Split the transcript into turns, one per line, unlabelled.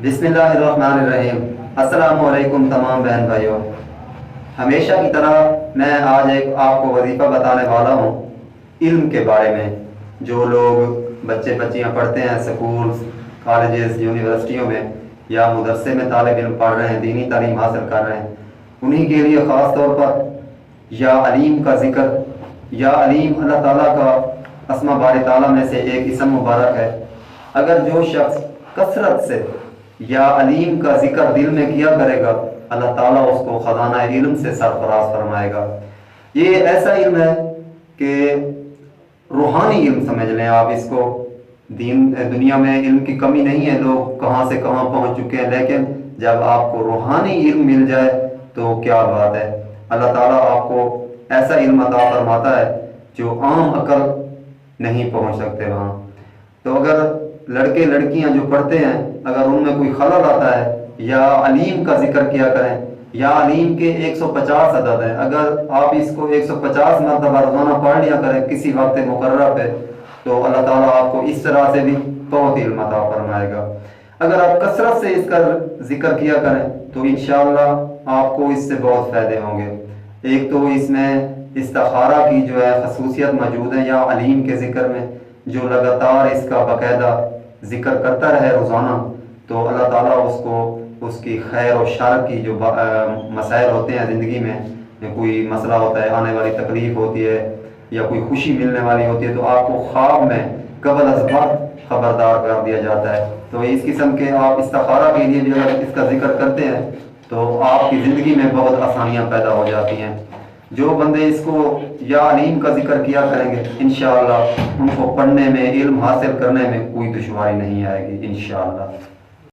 بسم اللہ الرحمن الرحیم۔ السلام علیکم تمام بہن بھائیوں، ہمیشہ کی طرح میں آج ایک آپ کو وظیفہ بتانے والا ہوں علم کے بارے میں۔ جو لوگ بچے بچیاں پڑھتے ہیں سکولز، کالجز، یونیورسٹیوں میں یا مدرسے میں طالب علم پڑھ رہے ہیں، دینی تعلیم حاصل کر رہے ہیں، انہی کے لیے خاص طور پر یا علیم کا ذکر، یا علیم اللہ تعالیٰ کا اسماء بار تعالیٰ میں سے ایک اسم مبارک ہے۔ اگر جو شخص کثرت سے یا علیم کا ذکر دل میں کیا کرے گا، اللہ تعالیٰ اس کو خزانہ علم سے سرفراز فرمائے گا۔ یہ ایسا علم ہے کہ روحانی علم سمجھ لیں آپ اس کو۔ دنیا میں علم کی کمی نہیں ہے، لوگ کہاں سے کہاں پہنچ چکے ہیں، لیکن جب آپ کو روحانی علم مل جائے تو کیا بات ہے۔ اللہ تعالیٰ آپ کو ایسا علم عطا فرماتا ہے جو عام عقل نہیں پہنچ سکتے وہاں۔ تو اگر لڑکے لڑکیاں جو پڑھتے ہیں، اگر ان میں کوئی خلل آتا ہے، یا علیم کا ذکر کیا کریں، یا علیم کے 150 عدد ہیں، اگر آپ اس کو 150 مرتبہ روزانہ پڑھ لیا کریں کسی وقت مقررہ پہ، تو اللہ تعالیٰ آپ کو اس طرح سے بھی بہت علم عطا فرمائے گا۔ اگر آپ کثرت سے اس کا ذکر کیا کریں تو انشاءاللہ آپ کو اس سے بہت فائدے ہوں گے۔ ایک تو اس میں استخارہ کی جو ہے خصوصیت موجود ہے، یا علیم کے ذکر میں جو لگاتار اس کا باقاعدہ ذکر کرتا رہے روزانہ، تو اللہ تعالیٰ اس کو اس کی خیر و شر کی جو مسائل ہوتے ہیں زندگی میں، کوئی مسئلہ ہوتا ہے، آنے والی تکلیف ہوتی ہے، یا کوئی خوشی ملنے والی ہوتی ہے، تو آپ کو خواب میں قبل از وقت خبردار کر دیا جاتا ہے۔ تو اس قسم کے آپ استخارہ کے لیے بھی اگر اس کا ذکر کرتے ہیں تو آپ کی زندگی میں بہت آسانیاں پیدا ہو جاتی ہیں۔ جو بندے اس کو یا علیم کا ذکر کیا کریں گے، انشاءاللہ ان کو پڑھنے میں، علم حاصل کرنے میں کوئی دشواری نہیں آئے گی انشاءاللہ۔